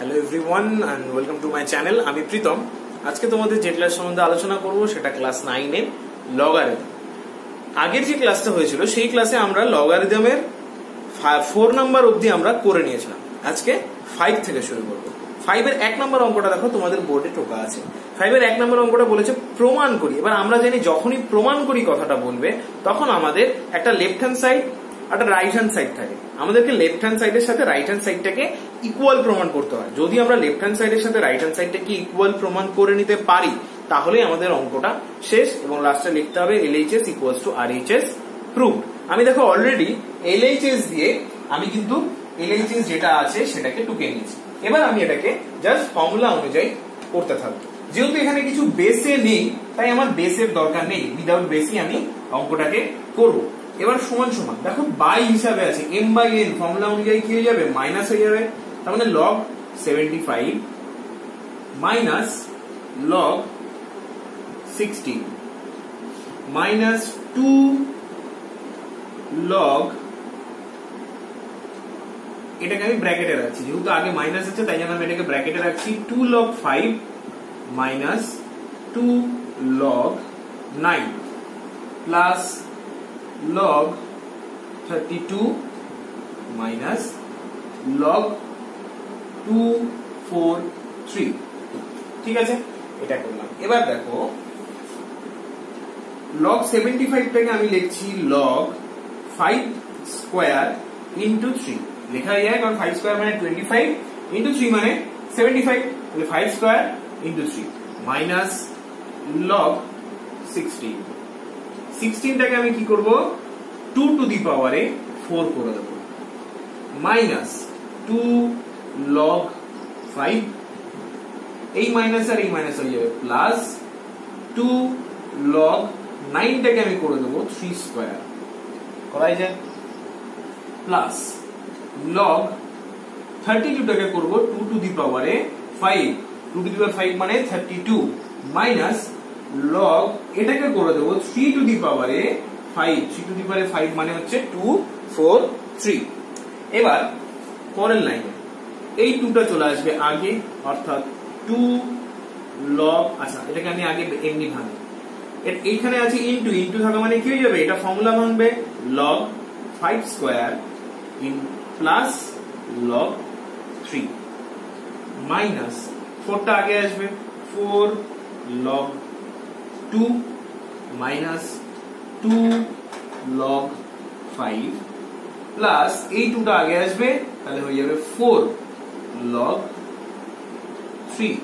Hello everyone and welcome to my channel. আমি প্রীতম। আজকে তোমাদের যে ক্লাস সম্বন্ধে আলোচনা করব সেটা ক্লাস 9 এর লগারিদম। আগের যে ক্লাসটা হয়েছিল সেই ক্লাসে আমরা লগারিদমের 4 নাম্বার অবধি আমরা করে নিয়েছিলাম। আজকে 5 থেকে শুরু করব। 5 এর 1 নাম্বার অঙ্কটা দেখো তোমাদের বোর্ডে টোকা আছে। 5 এর 1 নাম্বার অঙ্কটা বলেছে প্রমাণ করি। এবার আমরা জানি যখনই প্রমাণ করি কথাটা বলবে তখন আমাদের একটা লেফট হ্যান্ড সাইড একটা রাইট হ্যান্ড সাইড থাকে। আমাদেরকে লেফট হ্যান্ড সাইডের সাথে রাইট হ্যান্ড সাইডটাকে ইকুয়াল প্রমাণ করতে হয়। যদি আমরা লেফট হ্যান্ড সাইডের সাথে রাইট হ্যান্ড সাইডটাকে ইকুয়াল প্রমাণ করে নিতে পারি তাহলে আমাদের অঙ্কটা শেষ এবং লাস্টে লিখতে হবে LHS equals to RHS proved. আমি দেখো অলরেডি LHS দিয়ে আমি কিন্তু LHS যেটা আছে সেটাকে টুকে নিয়েছি। এবার আমি এটাকে জাস্ট ফর্মুলা অনুযায়ী করতে থাকবো। যেহেতু এখানে কিছু বেসে নেই তাই আমার বেসের দরকার নেই, উইদাউট বেসই আমি অঙ্কটাকে করব। এবার সমান সমান দেখো বাই হিসাবে আছে m/n ফর্মুলা অনুযায়ী কি হয়ে যাবে মাইনাস হয়ে যাবে। তার মানে log 75 minus log 60 minus 2 log, এটাকে আমি ব্র্যাকেটে রাখছি যেহেতু আগে মাইনাস আছে তাই জন্য আমি এটাকে ব্র্যাকেটে রাখছি 2 log 5 minus 2 log 9 plus log 32 minus log 243। ঠিক আছে, এটা করলাম। এবার দেখো log 75 টাকে আমি লিখছি log 5 স্কয়ার ইনটু 3 লেখা যায়, কারণ 5 স্কয়ার মানে 25 ইনটু 3 মানে 75, তাহলে 5 স্কয়ার ইনটু 3 মাইনাস log 16 টাকে আমি কি করব 2 টু দি পাওয়ারে 4 করে দেব মাইনাস 2 log 5, এই মাইনাস আর এই মাইনাস হয়ে যাবে প্লাস 2 log 9 টাকে আমি করে দেব 3 স্কয়ার করাই যায় প্লাস log 32 টাকে করব 2 টু দি পাওয়ারে 5, 2 টু দি পাওয়ার 5 মানে 32 মাইনাস log এটাকে করে দেব 3 টু দি পাওয়ারে 5, 3 টু দি পাওয়ারে 5 মানে হচ্ছে 2 4 3। এবার পরের লাইনে এই 2টা চলে আসবে আগে, অর্থাৎ 2 log, আচ্ছা এটাকে আমি আগে এমনি ভাঙি, এইখানে আছে ইনটু, ইনটু থাকা মানে কি হয়ে যাবে এটা ফর্মুলা ভাঙবে log 5 square in plus log 3 minus 4টা আগে আসবে 4 log 2 মাইনাস 2 log 5 প্লাস এই 2টা আগে আসবে তাহলে হয়ে যাবে 4 log 3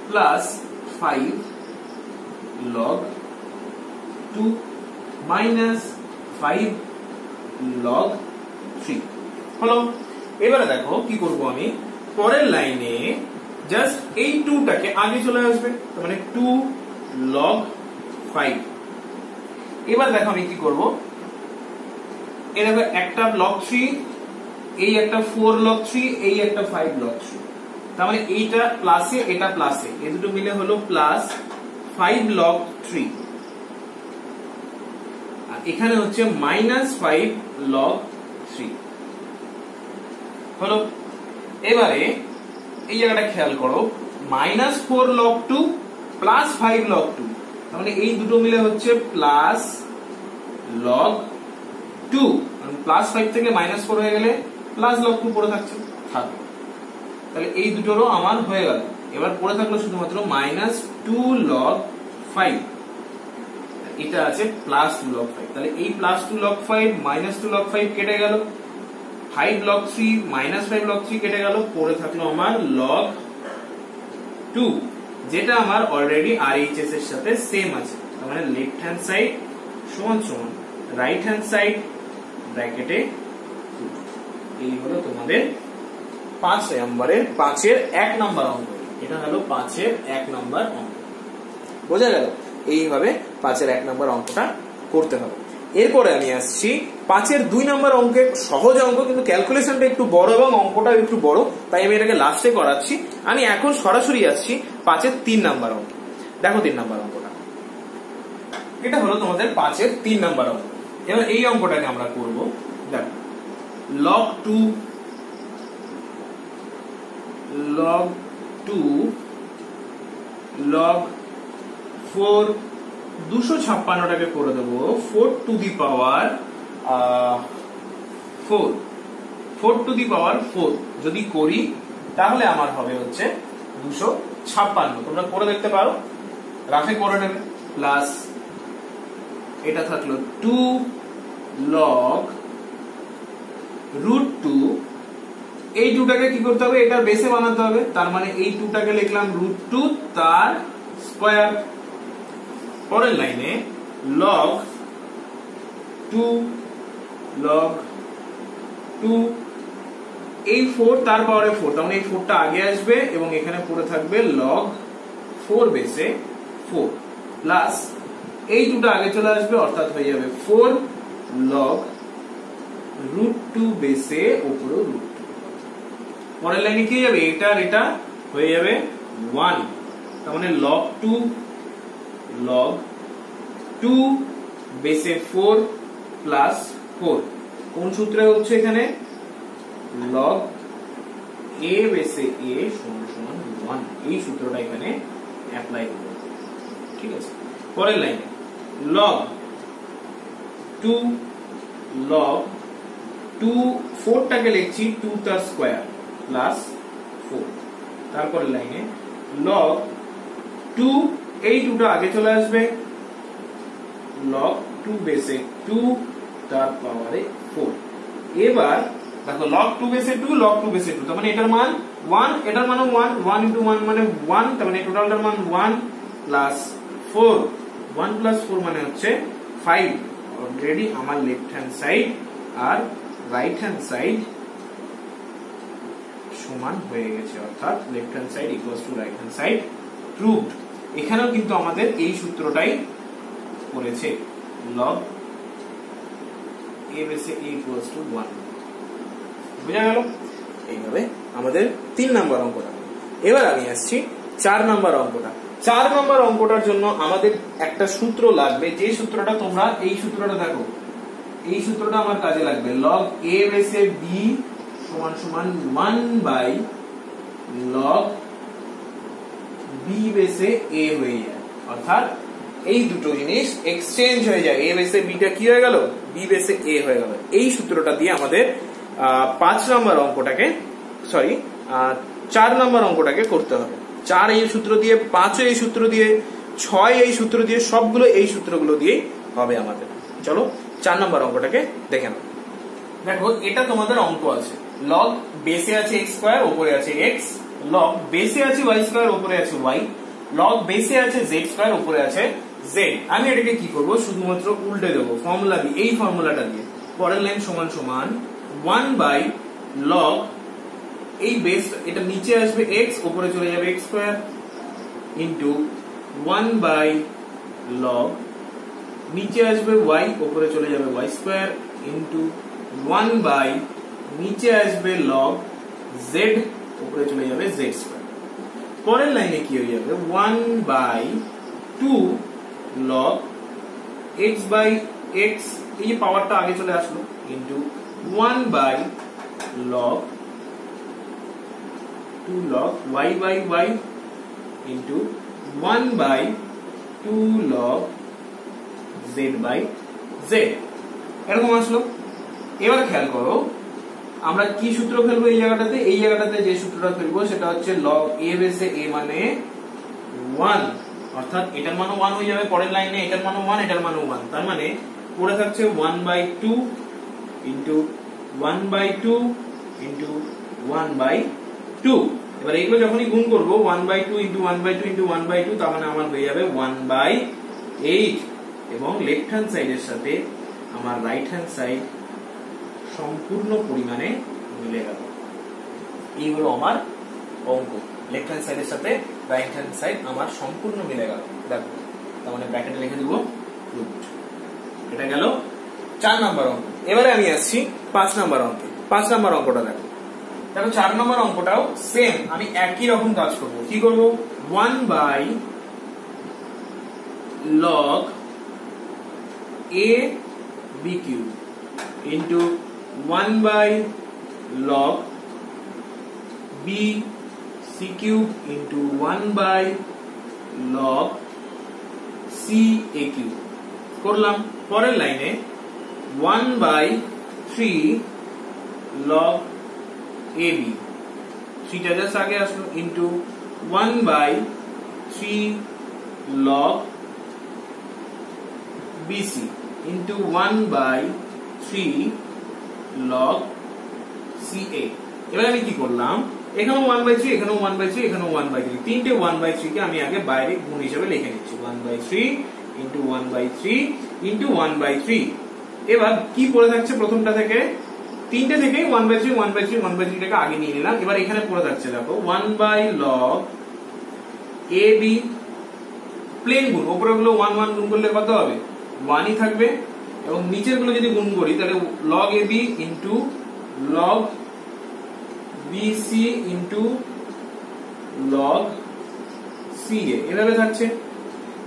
plus 5 log 2 minus 5 log 3 হলো। এবারে দেখো কি করব আমি পরের লাইনে জাস্ট এই 2টাকে আগে চলে আসবে, তার মানে 2 log 5। এবার দেখো আমি কি করব, এই দেখো একটা log 3, এই একটা 4 log 3, এই একটা 5 log 3, তার মানে এইটা প্লাসে এটা প্লাসে, এই দুটো মিলে হলো প্লাস 5 log 3, আর এখানে হচ্ছে মাইনাস 5 log 3 হলো। এবারে এই জায়গাটা খেয়াল করো মাইনাস 4 log 2 প্লাস 5 log 2, তার মানে এই দুটো মিলে হচ্ছে প্লাস log 2, প্লাস 5 থেকে মাইনাস 4 হয়ে গেলে প্লাস log 2 পড়ে থাকছে থাকবে, তাহলে এই দুটোরও আমার হয়ে গেল। এবার পড়ে থাকলো শুধুমাত্র মাইনাস 2 log 5, এটা আছে প্লাস 2 log 5, তাহলে এই প্লাস 2 log 5 মাইনাস 2 log 5 কেটে গেল, 5 log 3 মাইনাস 5 log 3 কেটে গেল, পড়ে থাকলো আমার log 2 যেটা আমার অলরেডি RHS এর সাথে সেম আছে, তার মানে লেফট হ্যান্ড সাইড সমান সমান রাইট হ্যান্ড সাইড ব্র্যাকেটে 2। এই হলো তোমাদের 5 নম্বরের 5 এর 1 নাম্বার অঙ্ক। এটা হলো 5 এর 1 নাম্বার অঙ্ক, বোঝা গেল? এইভাবে 5 এর 1 নাম্বার অঙ্কটা করতে হবে। এরপরে আমি আসছি 5 এর 2 নাম্বার অঙ্কের সহজ অঙ্ক, কিন্তু ক্যালকুলেশনটা একটু বড় এবং অঙ্কটা একটু বড়, তাই আমি এটাকে লাস্টে করাচ্ছি। আমি এখন সরাসরি আসছি 5 এর 3 নাম্বার অঙ্ক। দেখো 3 নাম্বার অঙ্কটা, এটা হলো তোমাদের 5 এর 3 নাম্বার অঙ্ক। এবার এই অঙ্কটাকে আমরা করব। দেখো log 2 log 2 log 4 256টাকে করে দেব 4 to the power 4 to the পাওয়ার 4 যদি করি তাহলে আমার হবে হচ্ছে 256। তোমরা করে দেখতে পারো, রাফে করে নেবে। প্লাস এটা থাকলো 2 log √2, এই 2টাকে কি করতে হবে, এটার বেসে বানাতে হবে, তার মানে এই 2টাকে লিখলাম √2 তার স্কয়ার। পরের লাইনে log 2 log 2, এই 4 তার পাওয়ারে 4, তার মানে এই 4টা আগে আসবে এবং এখানে পড়ে থাকবে log 4 বেসে 4 প্লাস এই 2টা আগে চলে আসবে, অর্থাৎ হয়ে যাবে 4 log √2 বেসে উপরে √2। পরের লাইনে কি যাবে, এটা আর এটা হয়ে যাবে 1, তার মানে log 2 বেসে 4 প্লাস 4। কোন সূত্রে হচ্ছে এখানে, log a বেসে a সমান 1, এই সূত্রটা এখানে অ্যাপ্লাই করব। ঠিক আছে, পরের লাইনে log 2 4টাকে লিখছি 2 তার স্কয়ার প্লাস 4। তারপরের লাইনে log 2, এই 2টা আগে চলে আসবে, log 2 বেসে 2 তার পাওয়ারে 4। এবার দেখো log 2 বেসে 2 log 2 বেসে 2, তার মানে এটার মান 1, এটার মান 1, 1 * 1 মানে 1, তার মানে টোটালটার মান 1 প্লাস 4, 1 প্লাস 4 মানে হচ্ছে 5। অলরেডি আমার লেফট হ্যান্ড সাইড আর রাইট হ্যান্ড সাইড সমান হয়ে গেছে, অর্থাৎ left hand side equals to right hand side proved. এখানেও কিন্তু আমাদের এই সূত্রটাই করেছে, log a বেসে a ইকুয়ালস টু 1। বুঝা গেল? এইভাবে আমাদের 3 নাম্বার অঙ্কটা। এবার আমি আসছি 4 নাম্বার অঙ্কটা। 4 নাম্বার অঙ্কটার জন্য আমাদের একটা সূত্র লাগবে, যে সূত্রটা তোমরা এই সূত্রটা দেখো, এই সূত্রটা আমার কাজে লাগবে। log a বেসে b সমান 1/log b বেসে a হয়ে যায়, অর্থাৎ এই দুটো জিনিস এক্সচেঞ্জ হয়ে যায়, a বেসে b টা কি হয়ে গেল, b বেসে a হয়ে গেল। এই সূত্রটা দিয়ে আমাদের 5 নাম্বার অঙ্কটাকে, সরি 4 নাম্বার অঙ্কটাকে করতে হবে। 4 এই সূত্র দিয়ে, 5 এই সূত্র দিয়ে, 6 এই সূত্র দিয়ে, সবগুলো এই সূত্রগুলো দিয়েই হবে আমাদের। চলো 4 নাম্বার অঙ্কটাকে দেখে নাও। দেখো এটা তোমাদের অঙ্ক আছে, log বেসে আছে x স্কয়ার, উপরে আছে x, log বেসে আছে y স্কয়ার, উপরে আছে y, log বেসে আছে z স্কয়ার, উপরে আছে z। আমি এটাকে কি করব, শুধুমাত্র উল্টে দেব, ফর্মুলা দিয়ে, এই ফর্মুলাটা দিয়ে। পরের লাইন সমান 1/log, এই বেস এটা নিচে আসবে x, উপরে চলে যাবে x স্কয়ার, ইনটু 1/log নিচে আসবে y, উপরে চলে যাবে y স্কয়ার, ইনটু 1/ নিচে আসবে log z, উপরে চলে যাবে z স্কয়ার। পরের লাইনে কি হয়ে যাবে, 1/2 log x/x, এই পাওয়ারটা আগে চলে আসলো, into 1/log 2 log y/y, into 1/2 log z/z। এরকম আসলো। এবার খেয়াল করো আমরা কি সূত্র ফেলবো এই জায়গাটাতে, এই জায়গাটাতে যে সূত্রটা ফেলবো সেটা হচ্ছে log a বেসে a মানে 1, অর্থাৎ এটার মানও 1 হয়ে যাবে। পরের লাইনে এটার মানও 1, এটার মানও 1, তার মানে পড়ে থাকছে 1/2 ইনটু 1/2 ইনটু 1/2। এবার এগুলো যখনই গুণ করব 1/2 ইনটু 1/2 ইনটু 1/2, তার মানে আমার হয়ে যাবে 1/8, এবং লেফট হ্যান্ড সাইডের সাথে আমার রাইট হ্যান্ড সাইড সম্পূর্ণ পরিমাণে মিলে গেল। এই হলো আমার অঙ্ক, লেফট হ্যান্ড সাইডের সাথে রাইট হ্যান্ড সাইড আমার সম্পূর্ণ মিলে গেল। দেখো, তার মানে ব্র্যাকেটে লিখে দিব প্রুভড। এটা গেল 4 নাম্বার অঙ্ক। এবারে আমি আসছি 5 নাম্বার অঙ্কে। 5 নাম্বার অঙ্কটা দেখো। দেখো 4 নাম্বার অঙ্কটাও সেম, আমি একই রকম কাজ করব। কি করব, 1/log a b cube into 1/log b c cube into 1 by log c a cube করলাম। পরের লাইনে 1 by 3 log ab, 3টা জাস্ট আগে আসলো, into 1 by 3 log bc into 1 by 3 log ca। এবার আমি কি করলাম, এখানেও 1 by 3, এখানেও 1 by 3, এখানেও 1 by 3, তিনটে 1 by 3 কে আমি আগে বাইরে গুণ হিসেবে লিখে নিচ্ছি। 1 by 3 into 1 by 3 into 1 by 3। এবার কি পড়ে থাকছে প্রথমটা থেকে, তিনটে থেকেই 1 by 3 1 by 3 1 by 3 টাকে আগে নিয়ে নিলাম। এবার এখানে পড়ে থাকছে দেখো 1 by log ab, প্লেন গুণ, উপরে গুলো 1 1 গুণ করলে কত হবে, 1ই থাকবে, এবং নিচের গুলো যদি গুণ করি তাহলে log ab into log bc into log ca এভাবে থাকছে।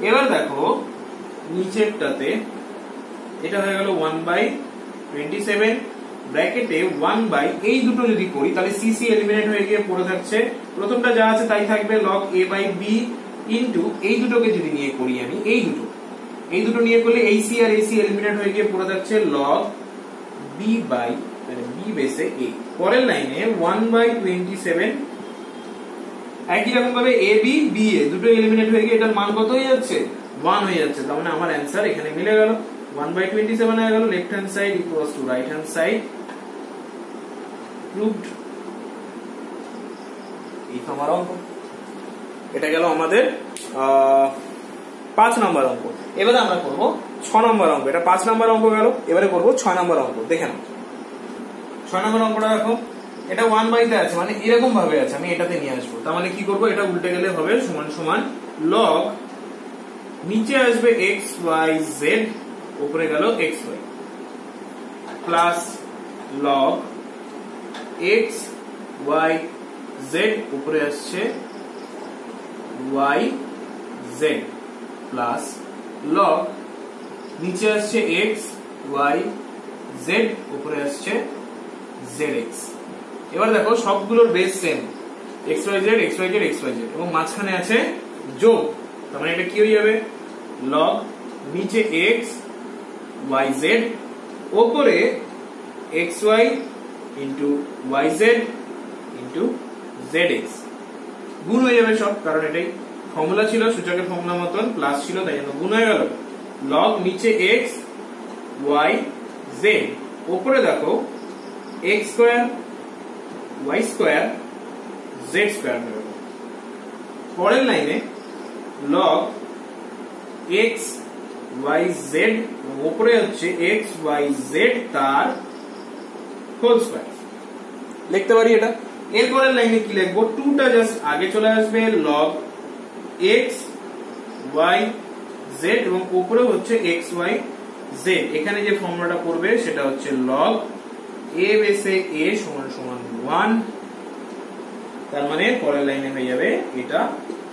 এবার দেখো নিচেরটাতে এটা হয়ে গেল 1 by 27 ব্র্যাকেটে 1 by, এই দুটো যদি করি তাহলে cc এলিমিনেট হয়ে গিয়ে পড়ে থাকছে, প্রথমটা যা আছে তাই থাকবে log a by b into এই দুটোকে যদি নিয়ে করি আমি, এই দুটো নিয়ে করলে এই c আর এই c এলিমিনেট হয়ে গিয়ে পড়ে থাকছে log b by, মানে b বেসে a। পরের লাইনে 1 by 27 একই রকম ভাবে a b b a দুটো এলিমিনেট হয়ে গিয়ে এটার মান কত হয়ে যাচ্ছে, 1 হয়ে যাচ্ছে। তার মানে আমার অ্যানসার এখানে মিলে গেল, 1 by 27 হয়ে গেল, left hand side equals to right hand side, proved. এই তো আমার অঙ্ক, এটা গেল আমাদের 5 নম্বর অঙ্ক। এবারে আমরা করব 6 নম্বর অঙ্ক। এটা 5 নম্বর অঙ্ক গেল, এবারে করব 6 নম্বর অঙ্ক। দেখে নাও 6 নম্বর অঙ্কটা দেখো, এটা 1 by তে আছে, মানে এরকম ভাবে আছে, আমি এটাতে নিয়ে আসবো। তার মানে কি করব, এটা উল্টে গেলে হবে সমান সমান log, নিচে আসবে x y z, উপরে গেল x y, plus log x y z, উপরে আসছে y z, প্লাস log, নিচে আসছে x y z, উপরে আসছে zx। এবার দেখো সবগুলোর base same, xyz xyz xyz, এবং মাঝখানে আছে যোগ, তার মানে এটা কি হয়ে যাবে, log নিচে x y z, উপরে xy into yz into zx, গুণ হয়ে যাবে সব, কারণ এটাই ফর্মুলা ছিল, সূচকের ফর্মুলা মতন প্লাস ছিল, তাই জন্য গুণ হয়ে গেল। log নিচে x y z, উপরে দেখো x square y square z square হয়ে গেল। পরের লাইনে log x y z, উপরে হচ্ছে x y z তার হোল স্কয়ার, লিখতে পারি এটা। এরপরের লাইনে কি লিখবো, 2টা জাস্ট আগে চলে আসবে, log x y z, এবং উপরে হচ্ছে x y z। এখানে যে ফর্মুলাটা করবে সেটা হচ্ছে log a বেসে a সমান সমান 1, তার মানে পরের লাইনে হয়ে যাবে এটা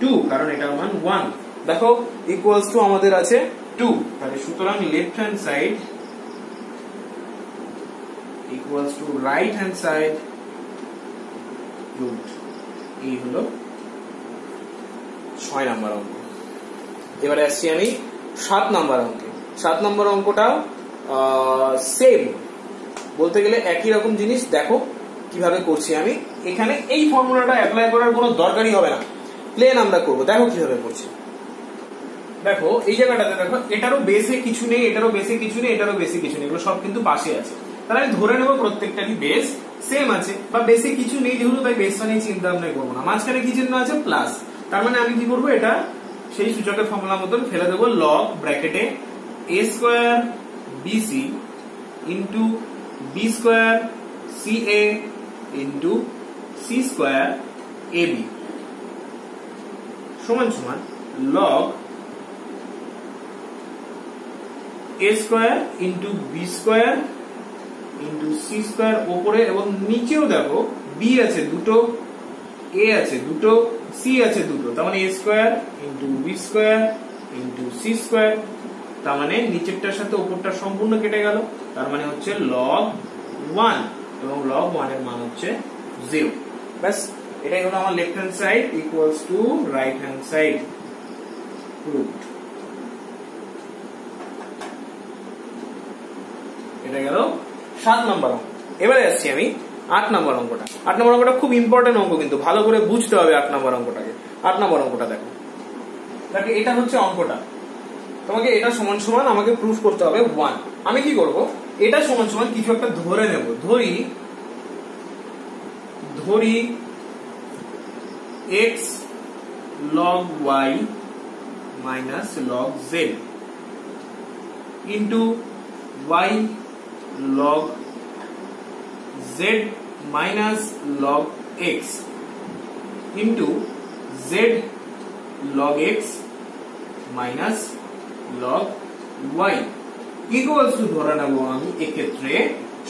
2, কারণ এটা মান 1। দেখো ইকুয়ালস টু আমাদের আছে 2, তাহলে সুতরাং left hand side equals to right hand side root. এই হলো 6 নম্বর অঙ্ক। এবারে আসছি আমি 7 নম্বর অঙ্কে। 7 নম্বর অঙ্কটা সেম, বলতে গেলে একই রকম জিনিস। দেখো কিভাবে করছি আমি, এখানে এই ফর্মুলাটা অ্যাপ্লাই করার কোনো দরকারই হবে না, প্লেন আমরা করব। দেখো কিভাবে করছি, দেখো এই জায়গাটাতে দেখো এটারও বেসে কিছু নেই, এটারও বেসে কিছু নেই, এটারও বেসে কিছু নেই, এগুলো সব কিন্তু পাশে আছে। তাহলে আমি ধরে নেবো প্রত্যেকটারই বেস সেম আছে, বা বেসে কিছু নেই যেহেতু, তাই বেসটা নিয়ে চিন্তা ভাবনা করবো না। মাঝখানে কি চিহ্ন আছে, প্লাস, তার মানে আমি কি করবো, এটা সেই সূচকের ফর্মুলা মতন ফেলে দেবো, log ব্র্যাকেটে a square bc into b square ca into c square ab সমান সমান log a square into b square into c square উপরে, এবং নিচেও দেখো b আছে দুটো, a আছে দুটো, c আছে দুটো, তার মানে a square into b square into c square, তার মানে নিচেরটার সাথে উপরটা সম্পূর্ণ কেটে গেল, তার মানে হচ্ছে log 1, এবং log 1 এর মান হচ্ছে 0। ব্যাস এটাই হলো আমার left hand side equals to right hand side proved. এটা গেল 7 নম্বর অঙ্ক। এবারে আসছি আমি 8 নম্বর অঙ্কটা। 8 নম্বর অঙ্কটা খুব ইম্পর্টেন্ট অঙ্ক, কিন্তু ভালো করে বুঝতে হবে 8 নম্বর অঙ্কটাকে। 8 নম্বর অঙ্কটা দেখো, এটা হচ্ছে অঙ্কটা, তোমাকে এটা সমান সমান আমাকে প্রুফ করতে হবে 1। আমি কি করব, এটা সমান সমান কিছু একটা ধরে নেব। ধরি x log y minus log z into y log z minus log x into z log x minus log y equals to ধরে নেব আমি এক্ষেত্রে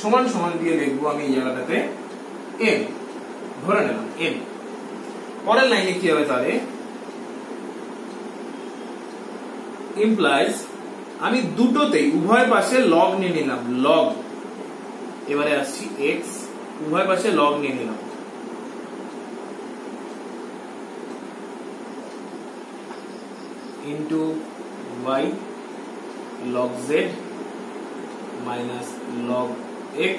সমান সমান দিয়ে লিখবো আমি এই জায়গাটাতে m ধরে নিলাম m। পরের লাইনে কি হবে তাহলে, ইমপ্লাইজ আমি দুটোতেই উভয় পাশে লগ নিয়ে নিলাম, লগ। এবারে আসছি x, উভয় পাশে লগ নিয়ে নিলাম, into y log z minus log x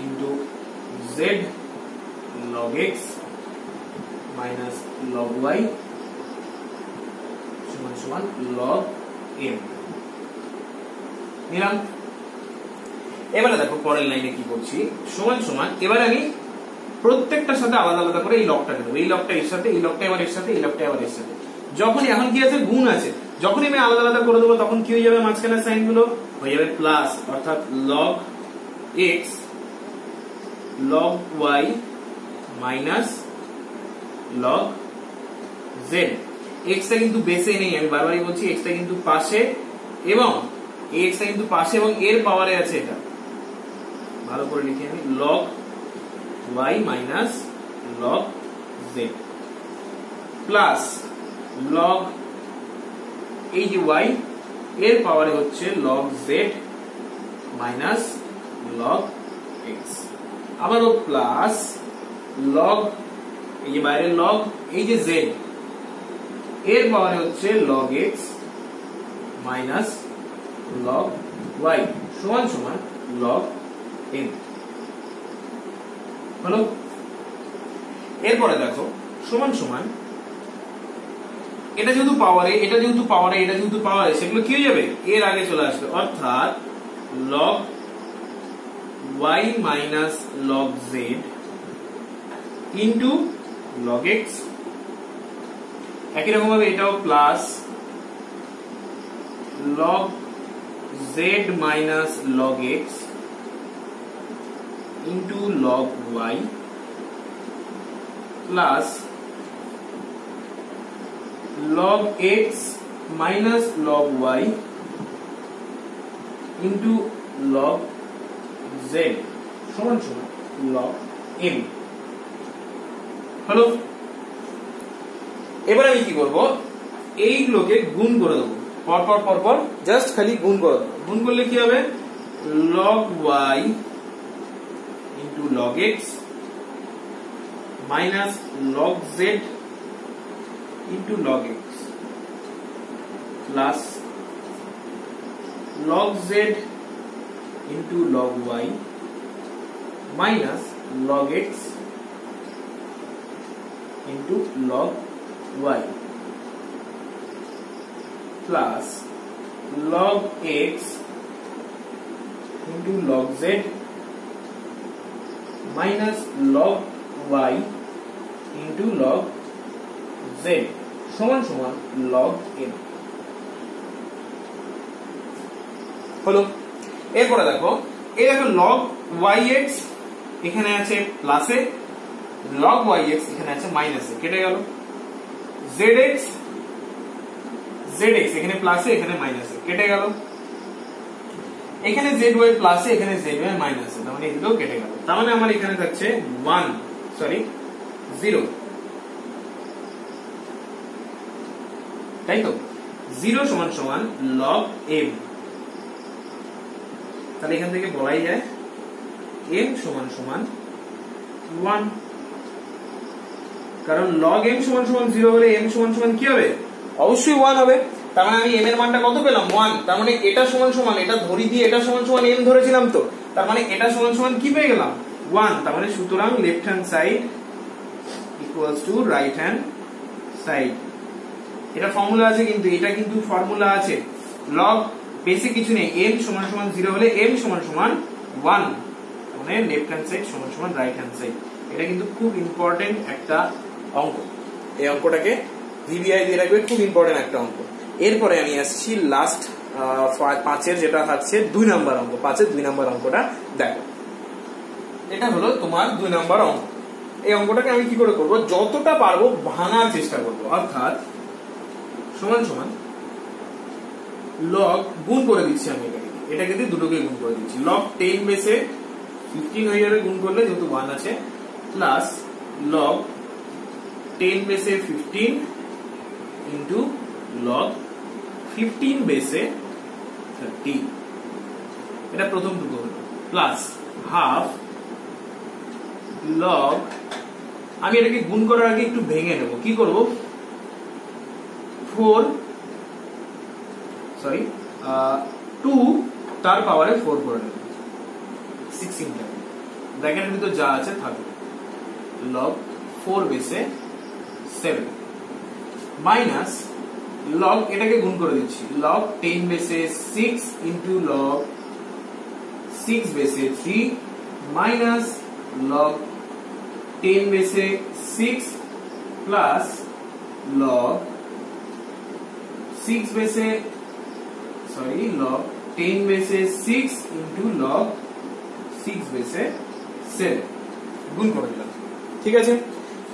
into z log x minus log y সমান সমান log m নিলাম। এবারে দেখো পরের লাইনে কি করছি, সমান সমান এবারে আমি প্রত্যেকটার সাথে আলাদা আলাদা করে এই লগটা দেবো, এই লগটা এর সাথে, এই লগটা এবার এর সাথে, এই লগটা এবার এর সাথে। যখনই এখন কি আছে, গুণ আছে, যখনই আমি আলাদা আলাদা করে দেবো তখন কি হয়ে যাবে, মাঝখানের সাইন গুলো হয়ে যাবে প্লাস, অর্থাৎ log x log y minus log z। x টা কিন্তু বেসে নেই, আমি বারবারই বলছি x টা কিন্তু পাশে, এবং এই x টা কিন্তু পাশে এবং এর পাওয়ারে আছে, এটা ভালো করে লিখে আমি log y minus log z plus log এই যে y এর পাওয়ারে হচ্ছে log z minus log x, আবারও প্লাস log এই যে বাইরে log এই যে z এর পাওয়ারে হচ্ছে log x minus log y সমান সমান log m হলো। এরপরে দেখো সমান সমান এটা যেহেতু পাওয়ারে, এটা যেহেতু পাওয়ারে, এটা যেহেতু পাওয়ারে, সেগুলো কি হয়ে যাবে, এর আগে চলে আসবে, অর্থাৎ log y minus log z into log x, একই রকম ভাবে এটাও plus log z minus log x into log y plus log x minus log y into log z সমান সমান log m হলো। এবার আমি কি করব, এইগুলোকে গুণ করে দেবো, পরপর জাস্ট খালি গুণ করে দেবো। গুণ করলে কি হবে, log y into log x minus log z into log x plus log z into log y minus log x into log y plus log x into log z minus log y into log z সমান সমান log m হলো। এরপরে দেখো এই দেখো log yx এখানে আছে প্লাসে, log yx এখানে আছে মাইনাসে, কেটে গেল। zx এখানে প্লাসে, এখানে মাইনাসে, কেটে গেল। এখানে zy প্লাসে, এখানে zy মাইনাসে, তার মানে এগুলো কেটে গেল। তার মানে আমার এখানে থাকছে 0, তাই তো 0 সমান সমান log m, তাহলে এখান থেকে বলাই যায় m সমান সমান 1। কারণ log m সমান সমান 0 হলে m সমান সমান কি হবে, অবশ্যই 1 হবে। তার মানে আমি m এর মানটা কত পেলাম, 1। তার মানে এটা সমান সমান, এটা ধরি দিয়ে এটা সমান সমান m ধরেছিলাম তো, তার মানে এটা সমান সমান কি পেয়ে গেলাম, 1। তার মানে সুতরাং left hand side equals to right hand side. এটা ফর্মুলা আছে, কিন্তু এটা কিন্তু ফর্মুলা আছে, log বেসিক কিছু নেই, m সমান সমান 0 হলে m সমান সমান 1, মানে লেফট হ্যান্ড সাইড সমান সমান রাইট হ্যান্ড সাইড। এটা কিন্তু খুব ইম্পর্টেন্ট একটা অঙ্ক, এই অঙ্কটাকে ভিভিআই দিয়ে রাখবে, খুব ইম্পর্টেন্ট একটা অঙ্ক। এরপরে আমি আসছি লাস্ট 5-এর, যেটা থাকছে 2 নাম্বার অঙ্ক। 5-এর 2 নাম্বার অঙ্কটা দেখো, এটা হলো তোমার 2 নাম্বার অঙ্ক। এই অঙ্কটাকে আমি কি করে করব, যতটা পারবো ভাঙার চেষ্টা করব, অর্থাৎ সমান সমান log গুণ করে দিচ্ছি আমি, এটাকে দিয়ে দুটোকে গুণ করে দিচ্ছি, log 10 বেসে 15 হয়ে যাবে গুণ করলে, যেহেতু 1 আছে, প্লাস log 10 বেসে 15 ইন্টু log 15 বেসে 30, এটা প্রথম দুটো হলো, প্লাস হাফ log, আমি এটাকে গুণ করার আগে একটু ভেঙে নেব, কি করব, 2 তার পাওয়ারে 4 করে নেব, 16 টা ব্র্যাকেটের ভিতর যা আছে থাকবে, log 4 বেসে 7 মাইনাস log, এটাকে গুণ করে দিচ্ছি, log 10 বেসে 6 ইন্টু log 6 বেসে 3 মাইনাস log 10 বেসে 6 প্লাস log 6 বেসে log 10 বেসে 6 ইন্টু log 6 বেসে 7 গুণ করে দিলাম, ঠিক আছে।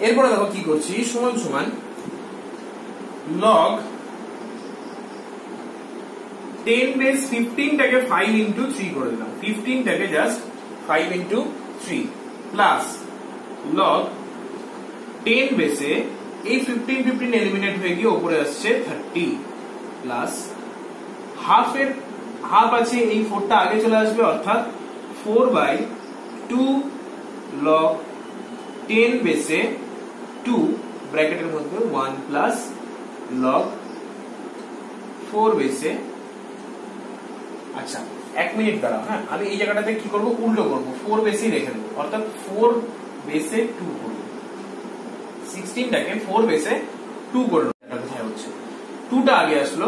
এরপরে দেখো কি করছি, সমান সমান log 10 বেস 15 টাকে 5 ইন্টু 3 করে দিলাম, 15 টাকে জাস্ট 5 ইন্টু 3 প্লাস log 10 বেসে এই 15 এলিমিনেট হয়ে গিয়ে উপরে আসছে 30 প্লাস হাফের হাফ আছে, এই 4টা আগে চলে আসবে, অর্থাৎ 4/2 log 10 বেসে 2 ব্র্যাকেটের মধ্যে 1 প্লাস log 4 বেসে, আচ্ছা 1 মিনিট দাঁড়াও, হ্যাঁ আমি এই জায়গাটাতে কি করব, উল্টো করব, 4 বেসে রেখে দেবো, অর্থাৎ 4 বেসে 2 করব, 16 টাকে 4 বেসে 2 করব, এটা কোথায় হচ্ছে, 2টা আগে আসলো,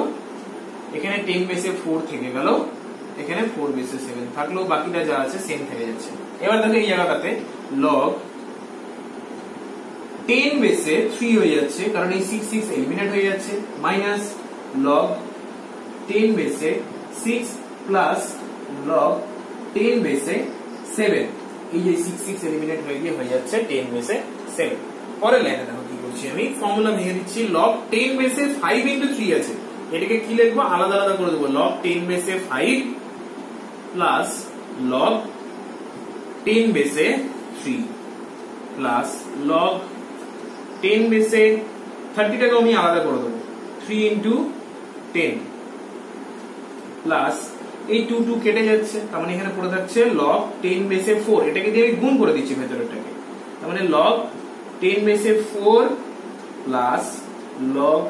এখানে 10 বেসে 4 থেকে গেল, এখানে 4 বেসে 7 থাকলো, বাকিটা যা আছে সেম থেকে যাচ্ছে। এবার দেখো এই জায়গাটাতে log 10 বেসে 3 হয়ে যাচ্ছে, কারণ এই 6 6 এলিমিনেট হয়ে যাচ্ছে, মাইনাস log 10 বেসে 6 প্লাস log 10 বেসে 7, এই যে 6 6 এলিমিনেট হয়ে গিয়ে হয়ে যাচ্ছে 10 বেসে 7। পরের লাইনে দেখো কি করছি, আমি ফর্মুলা ভেঙে দিচ্ছি, log 10 বেসে 5 ইন্টু 3 আছে, এটাকে কি লিখবো, আলাদা আলাদা করে দেবো, log 10 বেসে 5 প্লাস log 10 বেসে 3 প্লাস log 10 বেসে 30 টাকে আমি আলাদা করে দেবো, 3 ইন্টু 10 প্লাস এই 2 2 কেটে যাচ্ছে, তার মানে এখানে পড়ে থাকছে log 10 বেসে 4, এটাকে দিয়ে আমি গুণ করে দিচ্ছি ভেতরেরটাকে, তার মানে log 10 বেসে 4 প্লাস log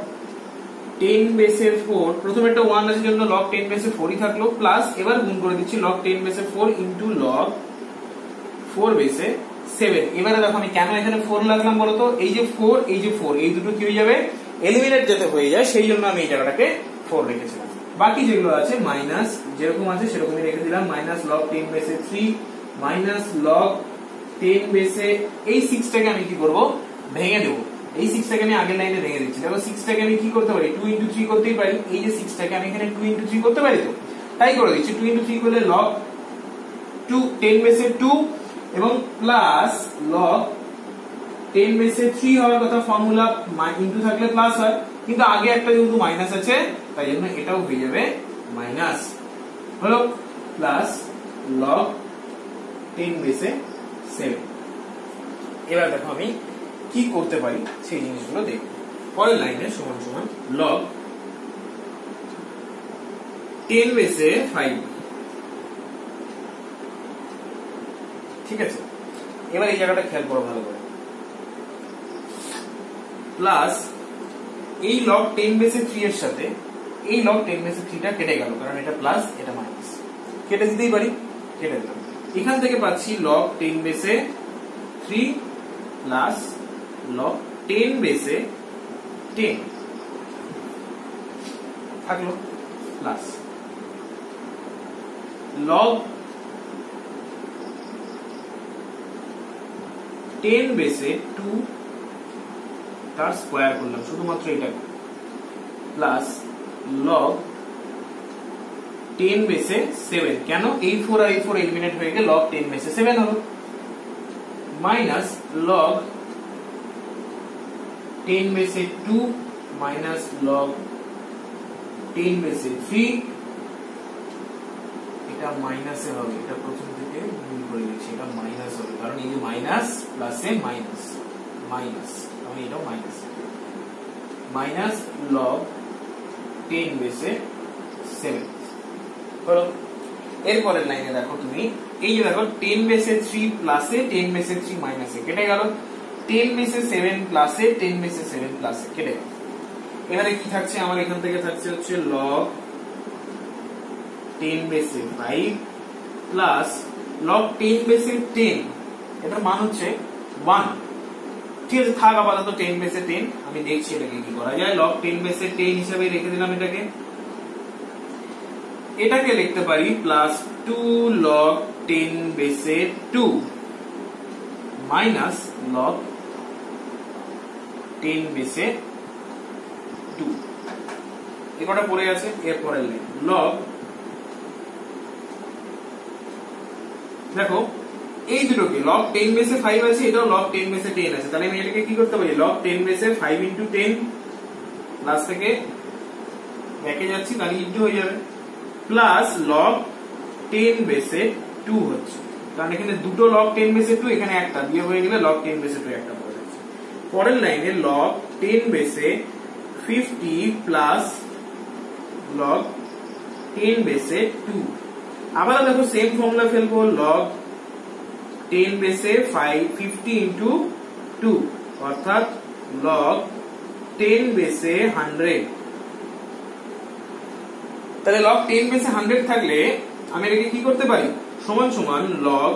10 বেসে 4, প্রথমে একটা 1 আছে জন্য log 10 বেসে 4 ই থাকলো, প্লাস এবার গুণ করে দিচ্ছি log 10 বেসে 4 ইন্টু log 4 বেসে 7। এবারে দেখো আমি কেন এখানে 4 লাগলাম বলতো, এই যে 4 এই যে 4, এই দুটো কি হয়ে যাবে, এলিমিনেট যাতে হয়ে যায়, সেই জন্য আমি এই জায়গাটাকে 4 রেখেছিলাম। বাকি যেগুলো আছে মাইনাস যেরকম আছে সেরকমই রেখে দিলাম, মাইনাস log 10 বেসে 3 মাইনাস log 10 বেসে, এই 6 টাকে আমি কি করব, ভেঙে দেবো, এই 6 টাকে আমি আগের লাইনে ভেঙে দিচ্ছি, দেখো 6 টাকে আমি কি করতে পারি, 2 ইন্টু 3 করতেই পারি, এই যে 6 টাকে আমি এখানে 2 ইন্টু 3 করতে পারি, তো তাই করে দিচ্ছি, 2 ইন্টু 3 করলে log 10 বেসে 2 এবং প্লাস log 10 বেসে 3 হওয়ার কথা, ফর্মুলা ইনটু থাকলে প্লাস হয়, কিন্তু আগে একটা যেহেতু মাইনাস আছে তাই জন্য এটাও হয়ে যাবে মাইনাস, হলো প্লাস log 10 বেসে 7। এবার দেখো আমি কি করতে পারি সেই জিনিসগুলো দেখব। পরের লাইনে সমান সমান log 10 বেসে 5, ঠিক আছে। এবার এই জায়গাটা খেয়াল করো ভালো করে, প্লাস এই log 10 বেসে 3 এর সাথে এই log 10 বেসে 3 টা কেটে গেল, কারণ এটা প্লাস এটা মাইনাস, কেটে দিতেই পারি, কেটে দিলাম। এখান থেকে পাচ্ছি log 10 বেসে 3 প্লাস log 10 বেসে 10 থাকলো প্লাস log 10 বেসে 2 তার স্কয়ার করলাম শুধুমাত্র এটা, প্লাস log 10 বেসে 7, কেন এই 4 আর এই 4 এলিমিনেট হয়ে গেলে log 10 বেসে 7 হলো, মাইনাস log 10 বেসে 2 মাইনাস log 10 বেসে 3, এটা মাইনাসে হবে, এটা প্রথম থেকে ভুল করে দিয়েছি, এটা মাইনাস হবে, কারণ এই যে মাইনাস প্লাসে মাইনাস মাইনাস, আমি এটা মাইনাস মাইনাস log 10 বেসে 7 হলো। এরপরের লাইনে দেখো তুমি, এই যে দেখো 10 বেসে 3 প্লাসে 10 বেসে 3 মাইনাসে কেটে গেল, 10 বেসে 7 প্লাসে 10 বেসে 7 প্লাসে কেটে গেল। এবারে কি থাকছে আমার, এখান থেকে থাকছে হচ্ছে log 10 বেসে 5 প্লাস log 10 বেসে 10, এটার মান হচ্ছে 1, ঠিক আছে থাক আপাতত 10 বেসে 10, আমি দেখছি এটাকে কি করা যায়। log 10 বেসে 10 হিসেবে রেখে দিলাম এটাকে, এটাকে লিখতে পারি প্লাস 2 log 10 বেসে 2 মাইনাস log 10 বেসে 2, এই কটা পড়ে আছে। এরপরের লাইন log, দেখো এই দুটোকে log 10 বেসে 5 আছে, এটাও log 10 বেসে 10 আছে, তাহলে আমি এটাকে কি করতে পারি, log 10 বেসে 5 ইনটু 10 প্লাস থেকে ব্যাকে যাচ্ছি তাহলে ইনটু হয়ে যাবে, প্লাস log 10 বেসে 2 হচ্ছে, কারণ এখানে দুটো log 10 বেসে 2, এখানে একটা দিয়ে হয়ে গেলে log 10 বেসে 2 একটা পড়ে যাচ্ছে। পরের লাইনে log 10 বেসে 50 প্লাস log 10 বেসে 2, আবার দেখো সেম ফর্মুলা ফেলবো, log 10 বেসে 50 ইনটু 2 অর্থাৎ log 10 বেসে 100, তাহলে log 10 বেসে 100 থাকলে আমি এটাকে কি করতে পারি, সমান সমান log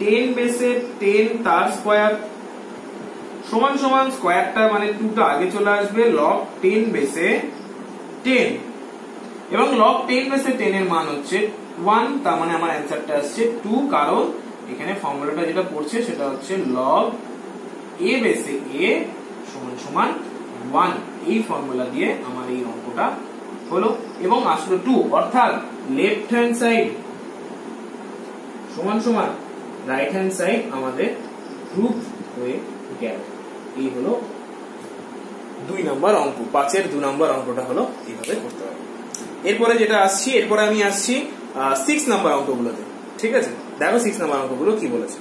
10 বেসে 10 তার স্কয়ার সমান সমান স্কয়ারটা মানে 2 টা আগে চলে আসবে log 10 বেসে 10, এবং log 10 বেসে 10 এর মান হচ্ছে 1, তার মানে আমার অ্যানসারটা আসছে 2, কারণ এখানে ফর্মুলাটা যেটা পড়ছে সেটা হচ্ছে log a বেসে a সমান সমান 1, এই ফর্মুলা দিয়ে আমার এই অঙ্কটা হলো এবং আসলো 2, অর্থাৎ লেফট হ্যান্ড সাইড সমান সমান রাইট হ্যান্ড সাইড আমাদের প্রুফ হয়ে গেল। এই হলো 2 নম্বর অঙ্ক, 5 এর 2 নম্বর অঙ্কটা হলো এইভাবে করতে হবে। এরপরে যেটা আসছি, এরপরে আমি আসছি 6 নম্বর অঙ্কগুলোতে, ঠিক আছে। দেখো 6 নম্বর অঙ্কগুলো কি বলেছে।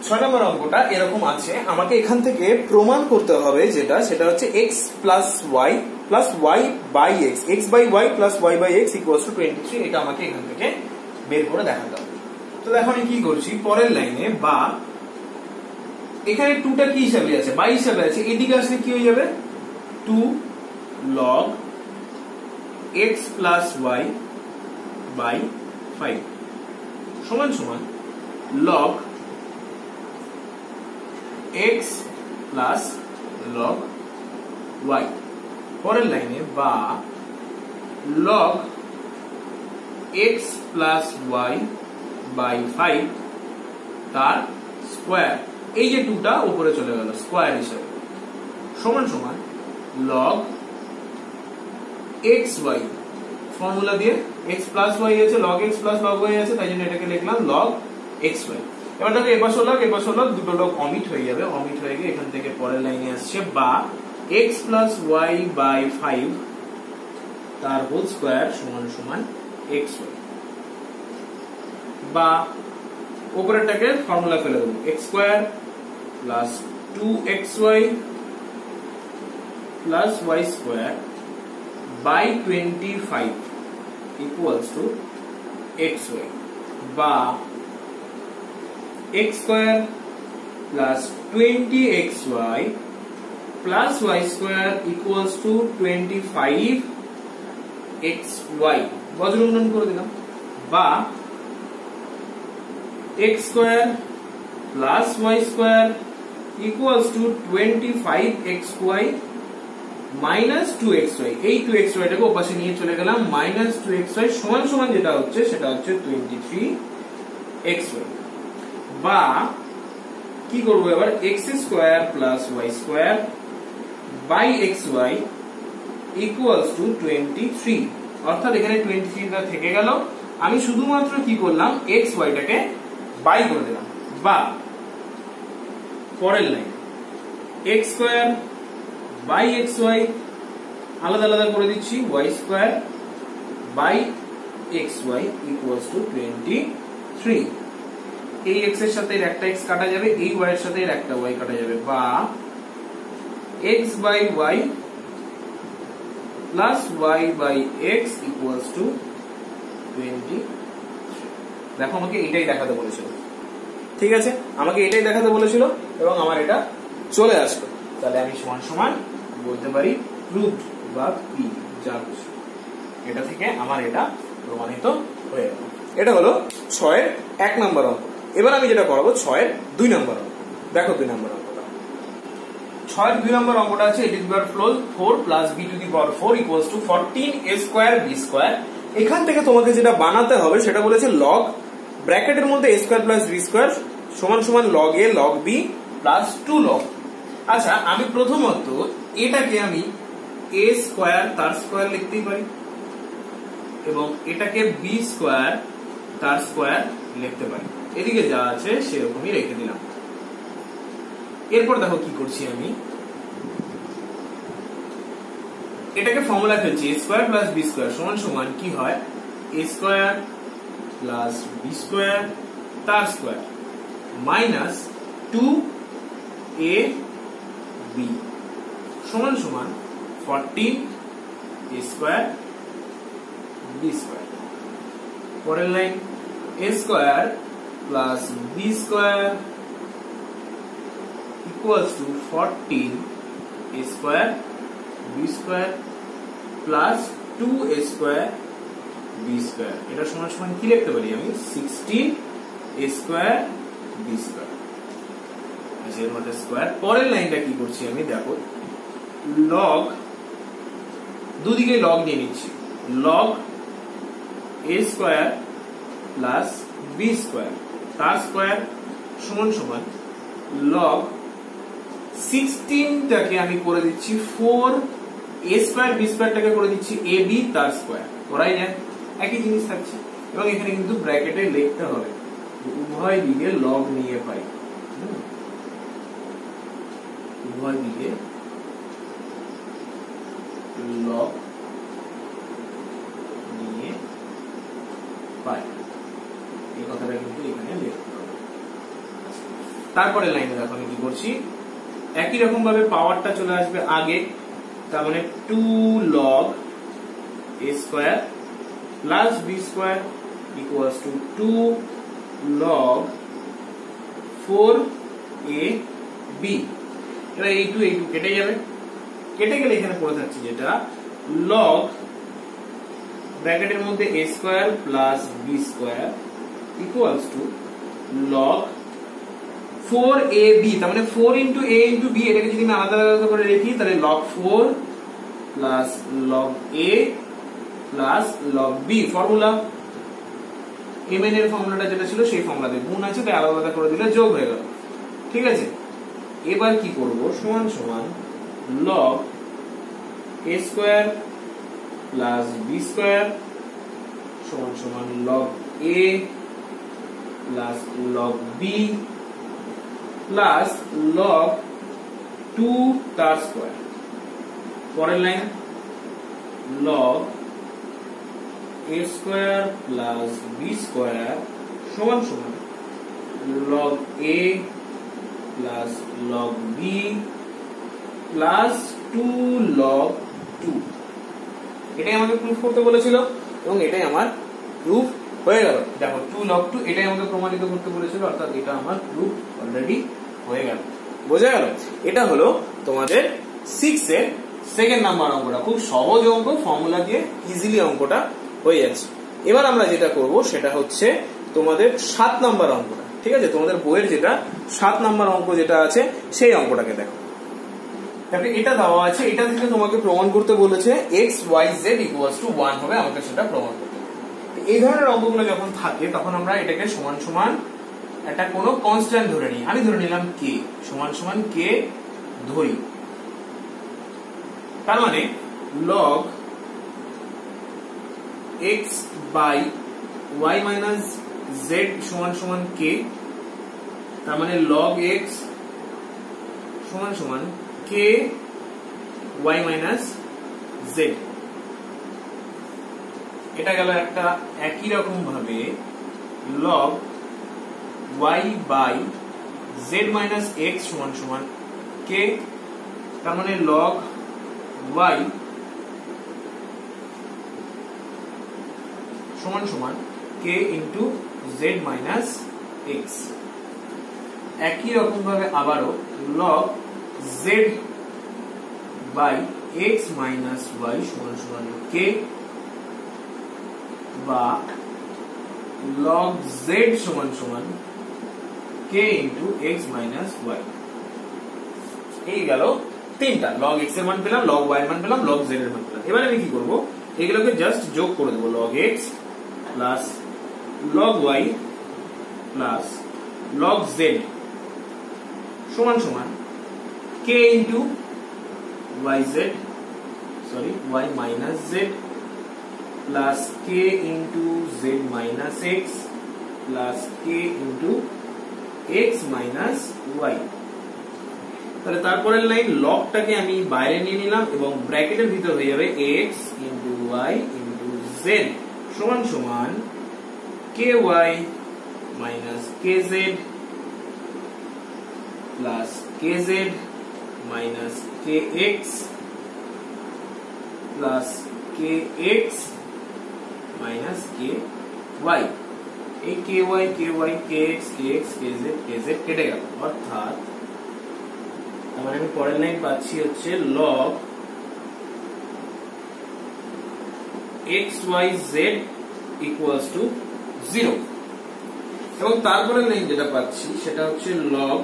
6 নম্বর অঙ্কটা এরকম আছে, আমাকে এখান থেকে প্রমাণ করতে হবে যেটা, সেটা হচ্ছে x plus y plus y by x, x by y plus y by x equals to 23, এটা আমাকে এখান থেকে বের করে দেখাতে হবে। তো দেখো আমি কি করছি, পরের লাইনে বা এখানে 2 টা কি হিসাবে আছে, বাই হিসাবে আছে, এদিকে আসলে কি হয়ে যাবে 2 log x plus y by 5 সমান সমান log x plus log y, পরের লাইনে বা log x plus y by 5 তার স্কয়ার, এই যে 2 টা উপরে চলে গেল স্কয়ার হিসেবে, সমান সমান log xy, ফর্মুলা দিয়ে x প্লাস y আছে, log x plus log y আছে, তাই জন্য এটাকে লিখলাম log xy। এবার দেখো এপাশে log দুটো log অমিট হয়ে যাবে, অমিট হয়ে গিয়ে এখান থেকে পরের লাইনে আসছে বা x প্লাস y বাই 5 তার হোল স্কয়ার সমান সমান xy, বা উপরেরটাকে ফর্মুলা ফেলে দেবো, x square plus 2xy plus y square by 25 equals to xy, বা x square plus 20xy plus y square equals to 25xy বজ্রগুণন করে দিলাম, বা x square plus y square equals to 25xy minus 2xy। এই 2xy টাকে ওপাশে নিয়ে চলে গেলাম, মাইনাস 2xy সমান সমান যেটা হচ্ছে সেটা হচ্ছে 23xy, বা কি করবো এবার x square plus y square by xy equals to 23। অর্থাৎ এখানে 23 টা থেকে গেল, আমি শুধুমাত্র কি করলাম xy টাকে বাই করে দিলাম, বা পরের line x square by xy আলাদা আলাদা করে দিচ্ছি, y square by xy equals to 23। এই x এর সাথে একটা x কাটা যাবে, এই y এর সাথে একটা y কাটা যাবে, বা x by y plus y by x equals to 23। দেখো আমাকে এটাই দেখাতে বলেছিল, ঠিক আছে, আমাকে এটাই দেখাতে বলেছিল এবং আমার এটা চলে আসলো। তাহলে আমি সমান সমান বলতে পারি প্রুভড বা পি, যা কিছু এটা থেকে আমার এটা প্রমাণিত হয়ে গেল। এটা হলো 6 এর 1 নম্বর অঙ্ক। এবার আমি যেটা করব 6 এর 2 নম্বর অঙ্ক। দেখো 2 নম্বর অঙ্কটা, 6 এর 2 নম্বর অঙ্কটা আছে a to the power 4 plus b to the power 4 equals to 14a square b square। এখান থেকে তোমাকে যেটা বানাতে হবে সেটা বলেছে log ব্র্যাকেটের মধ্যে a square plus b square সমান সমান log a log b plus 2 log। আচ্ছা, আমি প্রথমত এটাকে আমি a স্কয়ার তার স্কয়ার লিখতেই পারি এবং এটাকে b স্কয়ার তার স্কয়ার লিখতে পারি, এদিকে যা আছে সেরকমই রেখে দিলাম। এরপর দেখো কি করছি, আমি এটাকে ফর্মুলা ফেলছি, a square plus b square সমান সমান কি হয় a square plus b square তার স্কয়ার মাইনাস 2ab সমান সমান 14a স্কয়ার b স্কয়ার। পরের line a square plus b square equals two 14a square b square plus 2a square b square. এটা সমান সমান কি লিখতে পারি আমি 16a স্কয়ার b স্কয়ার, এর মধ্যে স্কয়ার। পরের লাইনটা কি করছি আমি, দেখো log দুদিকে log নিয়ে নিচ্ছি, log a square plus b square তার স্কয়ার সমান সমান log 16 টাকে আমি করে দিচ্ছি 4a স্কয়ার b স্কয়ারটাকে করে দিচ্ছি ab তার স্কয়ার, করাই যায়, একই জিনিস থাকছে। এবং এখানে কিন্তু ব্র্যাকেটে লিখতে হবে উভয় দিকে log নিয়ে পাই, উভয় দিকে log নিয়ে পাই, এই কথাটা কিন্তু এখানে লিখতে হবে। তারপরে লাইনে দেখো আমি কি করছি, একই রকম ভাবে পাওয়ারটা চলে আসবে আগে, তার মানে 2 log a square plus b square equals two 2 log 4ab। এবার এই 2 কেটে যাবে, কেটে গেলে এখানে পড়ে থাকছে যেটা log ব্র্যাকেটের মধ্যে a square plus b square equals two log 4ab, তার মানে 4 ইনটু a ইনটু b, এটাকে যদি আমি আলাদা আলাদা করে লিখি তাহলে log 4 plus log a plus log b। Formula mn এর ফর্মুলাটা যেটা ছিল সেই ফর্মুলাতে গুণ আছে, তাই আলাদা আলাদা করে দিলে যোগ হয়ে গেল, ঠিক আছে। এবার কি করব, সমান সমান log a square plus b square সমান সমান log a plus log b plus log 2 তার স্কয়ার। পরের line log a square plus b square সমান সমান log a plus log b plus 2 log 2। এটাই আমাকে প্রুফ করতে বলেছিল এবং এটাই আমার প্রুফ হয়ে গেল। দেখো 2 log 2 এটাই আমাকে প্রমাণিত করতে বলেছিল, অর্থাৎ এটা আমার প্রুফ অলরেডি হয়ে গেল। বোঝা গেল? এটা হলো তোমাদের 6 এর সেকেন্ড নাম্বার অঙ্কটা। খুব সহজ অঙ্ক, ফর্মুলা দিয়ে ইজিলি অঙ্কটা হয়ে যাচ্ছে। এবার আমরা যেটা করব সেটা হচ্ছে তোমাদের 7 নাম্বার অঙ্কটা। ঠিক আছে, তোমাদের বইয়ের যেটা 7 নাম্বার অঙ্ক যেটা আছে সেই অঙ্কটাকে দেখো। তাহলে এটা দেওয়া আছে, এটা থেকে তোমাকে প্রমাণ করতে বলেছে x y z equals to 1 হবে, আমাকে সেটা প্রমাণ করতে হবে। এই ধরনের অঙ্কগুলো যখন থাকে তখন আমরা এটাকে সমান সমান একটা কোনো কনস্ট্যান্ট ধরে নিই। আমি ধরে নিলাম k সমান সমান k ধরি। তার মানে log x by y minus z সমান সমান k, তার মানে log x সমান সমান k y মাইনাস z। এটা গেল একটা। একই রকম ভাবে log y by z minus x সমান সমান k, তার মানে log y সমান সমান k into z minus x। একই রকম ভাবে আবারও log z by x minus y সমান সমান k, বা log z সমান সমান k into x minus y। এই গেল তিনটা। log x এর মান পেলাম, log y এর মান পেলাম, log z এর মান পেলাম। এবার আমি কি করব, এগুলোকে জাস্ট যোগ করে দেবো। log x plus log y plus log z সমান সমান k into yz, sorry y minus z plus k into z minus x plus k into x minus y। তাহলে তারপরের লাইন লগটাকে আমি বাইরে নিয়ে নিলাম এবং ব্র্যাকেটের ভিতর হয়ে যাবে x into y into z সমান সমান ky minus kz plus kz minus kx plus kx minus ky। এই ky ky kx kx kz kz কেটে গেল, অর্থাৎ মানে আমি পরের লাইন পাচ্ছি হচ্ছে log xyz ইকুয়ালস টু 0, এবং তারপরের লাইন যেটা পাচ্ছি সেটা হচ্ছে log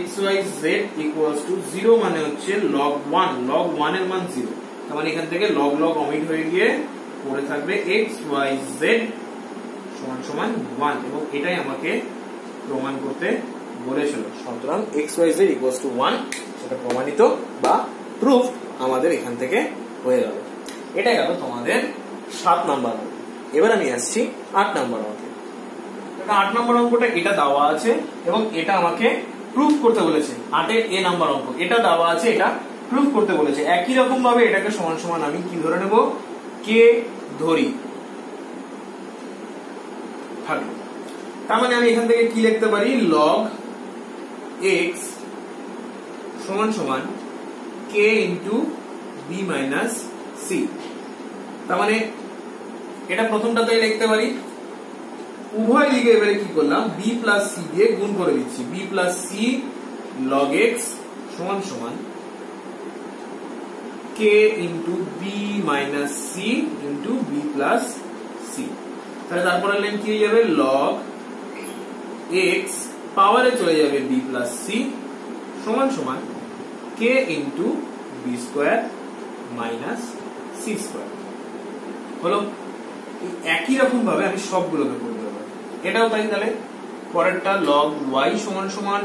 xyz ইকুয়ালস টু 0 মানে হচ্ছে log 1, log 1 এর মান 0। তার মানে এখান থেকে log log অমিট হয়ে গিয়ে পড়ে থাকবে xyz সমান সমান 1, এবং এটাই আমাকে প্রমাণ করতে বলেছিল। সুতরাং xyz ইকুয়ালস টু 1 সেটা প্রমাণিত বা প্রুফ আমাদের এখান থেকে হয়ে গেল। এটা গেল তোমাদের 7 নাম্বার অঙ্ক। এবার আমি আসছি 8 নাম্বার অঙ্কে। 8 নাম্বার অঙ্কটা এটা দেওয়া আছে এবং এটা আমাকে প্রুফ করতে বলেছে। 8 এর a নাম্বার অঙ্ক, এটা দেওয়া আছে, এটা প্রুফ করতে বলেছে। একই রকম ভাবে এটাকে সমান সমান আমি কি ধরে নেব, k ধরি থাকলো। তার মানে আমি এখান থেকে কি লিখতে পারি, log x সমান সমান k into b minus c। তার মানে এটা প্রথমটাতে লিখতে পারি। উভয় দিকে এবারে কি করলাম, b প্লাস c দিয়ে গুণ করে দিচ্ছি। b plus c log x সমান সমান k into b minus c into b plus c। তাহলে তারপরে লাইন কি হয়ে যাবে, log x পাওয়ারে চলে যাবে b প্লাস c সমান সমান k into b square minus c square. হলো। একই রকম ভাবে আমি সবগুলোকে করতে পারি, এটাও তাই। তাহলে পরেরটা log y সমান সমান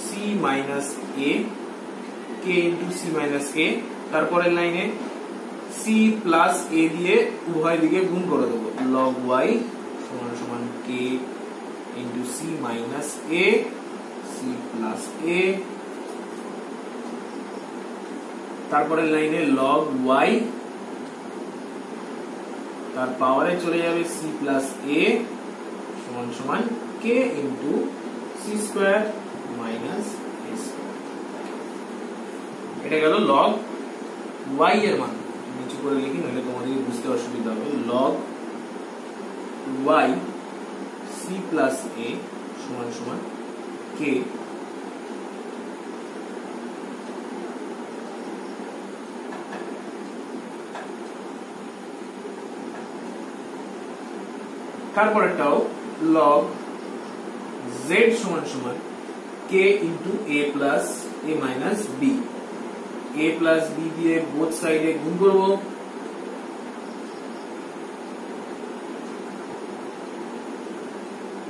c minus a k into c minus a। তারপরের লাইনে c প্লাস a দিয়ে উভয় দিকে গুণ করে দেবো, log y সমান সমান k into c minus a c plus a। তারপরের লাইনে log y তার পাওয়ারে চলে যাবে c প্লাস a সমান সমান k into c square minus a square. এটা গেল log y এর মান। নিচে করে লিখি, নাহলে তোমাদের বুঝতে অসুবিধা হবে। log y c plus a সমান সমান k কে তারপরেরটাও log z সমান সমান k into a plus a minus b, a plus b দিয়ে বোথ সাইডে গুণ করব,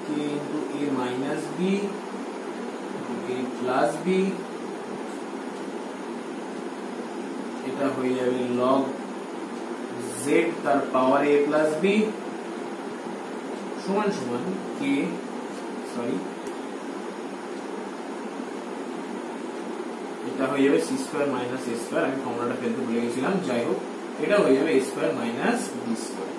k into a minus b a plus b, এটা হয়ে যাবে log z তার পাওয়ার a প্লাস b সমান সমান k এটা হয়ে যাবে c square minus a square, আমি ফর্মুলাটা ফেলতে ভুলে গেছিলাম, যাই হোক এটা হয়ে যাবে a square minus b square.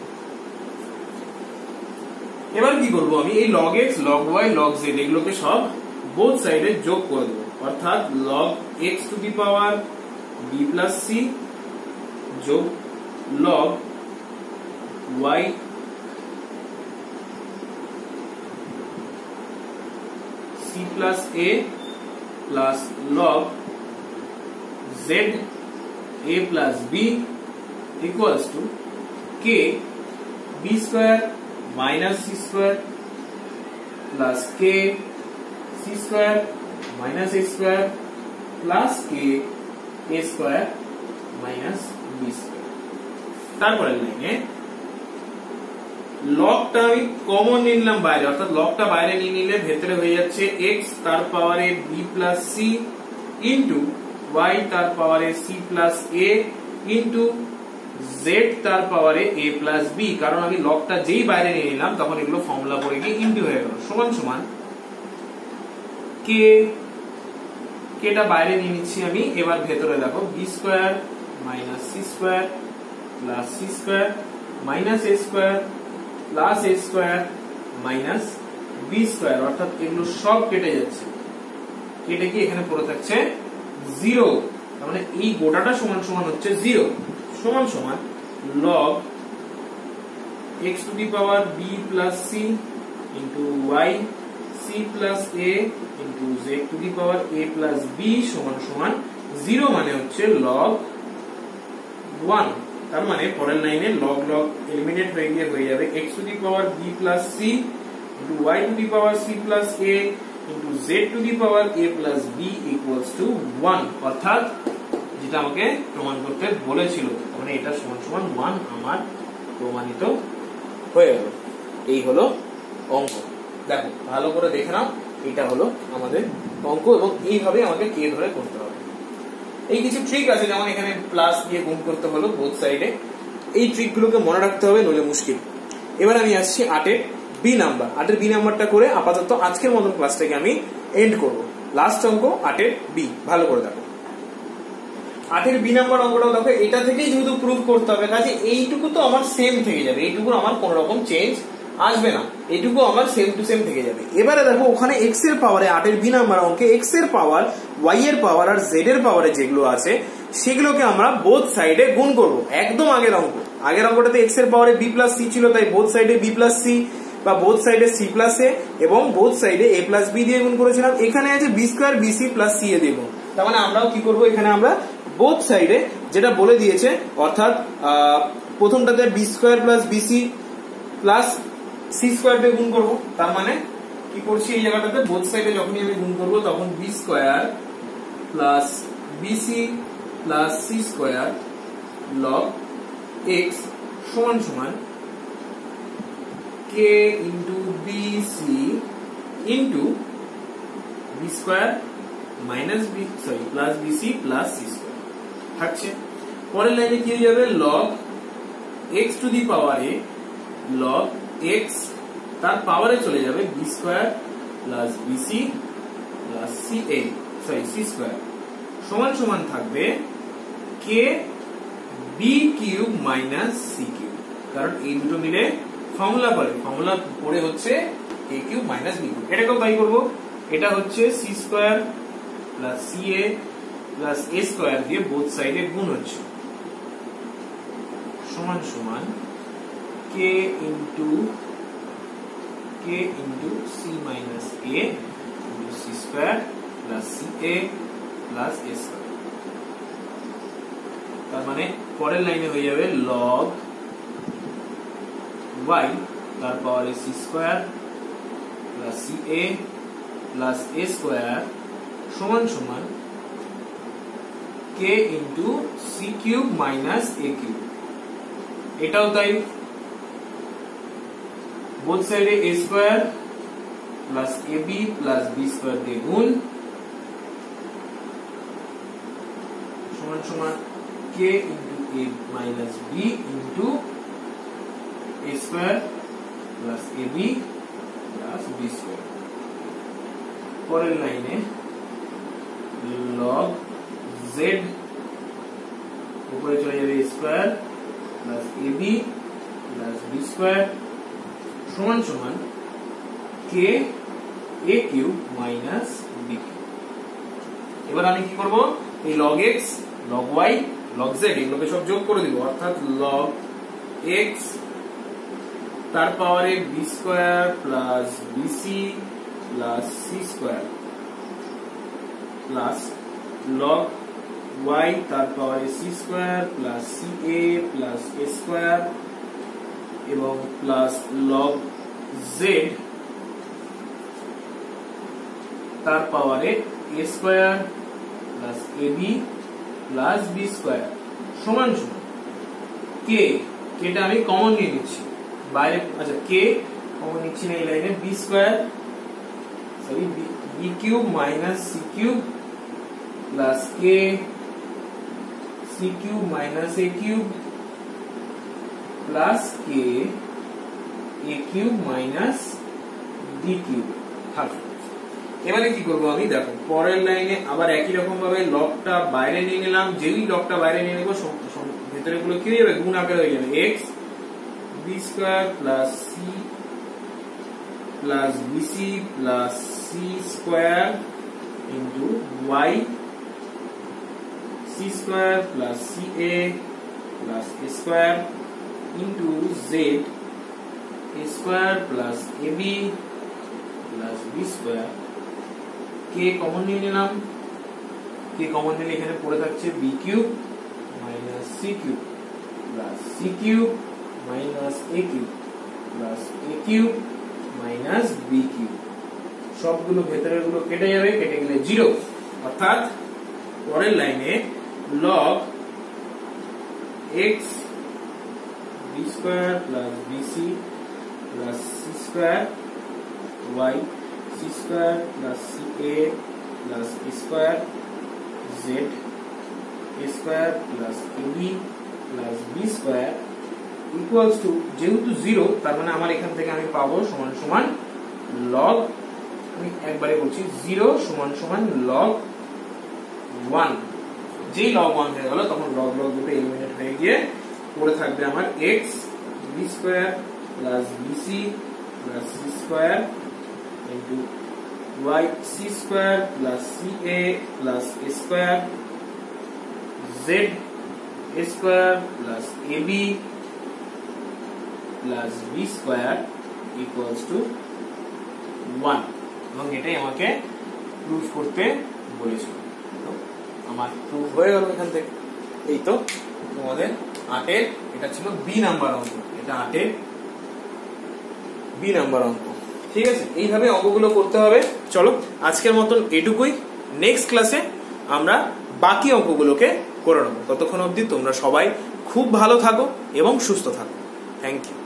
এবার কি করব, আমি এই log x log y log z এগুলোকে সব বোথ সাইডে যোগ করে দেব, অর্থাৎ log x to the power b plus c যোগ log y c plus a plus log z a plus b equals to k b square minus c square plus k c square minus a square plus k a square minus b square। তারপরের লাইনে লগটা আমি common নিলাম বাইরে, অর্থাৎ লগটা বাইরে নিয়ে নিলে ভেতরে হয়ে যাচ্ছে x তার পাওয়ারে b plus c into y তার পাওয়ারে c plus a into z তার পাওয়ারে a প্লাস b, কারণ আমি লগটা যেই বাইরে নিয়ে নিলাম তখন এগুলো ফর্মুলা পড়ে গিয়ে ইন্টু হয়ে গেল, সমান সমান কেটা বাইরে নিয়ে নিচ্ছি আমি, এবার ভেতরে দেখো b square minus c square plus c square minus a square plus a square minus b square, অর্থাৎ এগুলো সব কেটে যাচ্ছে, কেটে গিয়ে এখানে পড়ে থাকছে 0, তার মানে এই গোটাটা সমান সমান হচ্ছে 0, সমান সমান log x to the power b plus c into y c plus a into z to the power a plus b সমান সমান 0, মানে হচ্ছে log 1। তার মানে পরের লাইনে log এলিমিনেট হয়ে গিয়ে হয়ে যাবে x to the power b plus c into y to the power c plus a into z to the power a plus b equals to 1, অর্থাৎ যেটা আমাকে প্রমাণ করতে বলেছিল, মানে এটা সমান সমান 1 আমার প্রমাণিত হয়ে গেল। এই হলো অঙ্ক, দেখো ভালো করে দেখে নাও, এটা হলো আমাদের অঙ্ক এবং এইভাবে আমাকে কে ধরে করতে হবে। এই কিছু ট্রিক আছে, যেমন এখানে প্লাস দিয়ে গুণ করতে হলো বোথ সাইডে, এই ট্রিকগুলোকে মনে রাখতে হবে, নইলে মুশকিল। এবার আমি আসছি 8 বি নাম্বার, 8 বি নাম্বারটা করে আপাতত আজকের মতন ক্লাসটাকে আমি এন্ড করব। লাস্ট অঙ্ক 8 বি, ভালো করে দেখো। 8 বি নাম্বার অঙ্কটাও দেখো, এটা থেকেই যেহেতু প্রুভ করতে হবে, কাজে এইটুকু তো আমার সেম থেকে যাবে, এইটুকু আমার কোন রকম চেঞ্জ আসবে না, এইটুকু আমার সেম টু সেম থেকে যাবে। এবারে দেখো ওখানে x এর পাওয়ারে 8 বি নাম্বার অঙ্কে x এর পাওয়ার y এর পাওয়ার আর z এর পাওয়ারে যেগুলো আছে সেগুলোকে আমরা বোথ সাইডে গুণ করব, একদম আগের অঙ্ক। আগের অঙ্কটাতে x এর পাওয়ারে b প্লাস c ছিল, তাই বোথ সাইডে b প্লাস c বা বোথ সাইডে c প্লাস a এবং বোথ সাইডে a প্লাস b দিয়ে গুণ করেছিলাম। এখানে আছে b square bc plus c এ দিয়ে গুণ, তার মানে আমরাও কি করব, এখানে আমরা বোথ সাইডে যেটা বলে দিয়েছে, অর্থাৎ প্রথমটাতে b square plus bc plus c square দিয়ে গুণ করব। তার মানে কি করছি, এই জায়গাটাতে বোথ সাইডে যখনই আমি গুণ করব তখন b square plus bc plus c square log x সমান সমান k into bc into b square minus b plus bc plus c square থাকছে। পরের লাইনে কি হয়ে যাবে, log x to the power a log x তার পাওয়ারে চলে যাবে b square plus bc plus c square সমান সমান থাকবে k b cube minus c cube, কারণ এই দুটো মিলে ফর্মুলা পড়ে হচ্ছে k cube minus b cube. এটাকেও তাই করব, এটা হচ্ছে c square plus ca plus a square দিয়ে বোথ সাইডে গুণ হচ্ছে, সমান সমান k into c minus a c a plus a square. তার মানে পরের লাইনে হয়ে যাবে log y তার পাওয়ার c square plus ca plus a square সমান সমান k into c cube minus a cube. এটাও তাই, বোথ সাইডে a square plus ab plus b square দিয়ে গুণ সমান সমান k into a minus b into a square plus ab plus b square. পরের লাইনে log z উপরে চলে যাবে a square plus ab plus b square সমান সমান k a cube minus b cube. এবার আমি কি করব, এই log x log y log z এগুলোকে সব যোগ করে দিব, অর্থাৎ log x তার পাওয়ারে b square plus bc plus c square plus log y তার পাওয়ারে c square plus ca plus a square এবং প্লাস log z তার পাওয়ারে a square plus ab plus b square সমান সমান k, কেটা আমি কমন নিয়ে নিচ্ছি বাইরে, আচ্ছা k কমন নিচ্ছি না এই লাইনে, b square sorry b cube minus c cube plus k c cube minus a cube plus k a cube minus d cube থাকবে। এবারে কি করব আমি, দেখো পরের লাইনে আবার একই রকম ভাবে লগটা বাইরে নিয়ে নিলাম, যেই লগটা বাইরে নিয়ে নেব ভেতরে গুলো কি হয়ে যাবে, গুণ আকারে হয়ে যাবে x b square plus c plus bc plus c square into y c square plus ca plus a square into z a square plus ab plus b square. k common নিয়ে নিলাম, k কমন নিলে এখানে পড়ে থাকছে b cube minus c cube plus c cube minus a cube plus a cube minus b cube. সবগুলো ভেতরের গুলো কেটে যাবে, কেটে গেলে 0, অর্থাৎ পরের লাইনে log x b square plus bc plus c square y c square plus ca plus a square z a square plus ab plus b square equals two, যেহেতু 0 তার মানে আমার এখান থেকে আমি পাবো সমান সমান log, আমি একবারে বলছি 0 সমান সমান log 1। যেই log 1 হয়ে গেল তখন log দুটো এলিমিনেট হয়ে গিয়ে পড়ে থাকবে আমার x b square plus bc plus c square into y c square plus ca plus a square z a square plus ab plus b square equals two 1। এবং এটাই আমাকে প্রুফ করতে বলেছিল, আমার প্রুফ হয়ে গেল এখান থেকে। এই তো তোমাদের 8-এর, এটা ছিল বি নাম্বার অঙ্ক, এটা 8-এর বি নাম্বার অঙ্ক। ঠিক আছে, এইভাবে অঙ্কগুলো করতে হবে। চলো আজকের মতন এটুকুই, নেক্সট ক্লাসে আমরা বাকি অঙ্কগুলোকে করে নেবো। ততক্ষণ অবধি তোমরা সবাই খুব ভালো থাকো এবং সুস্থ থাকো। Thank you.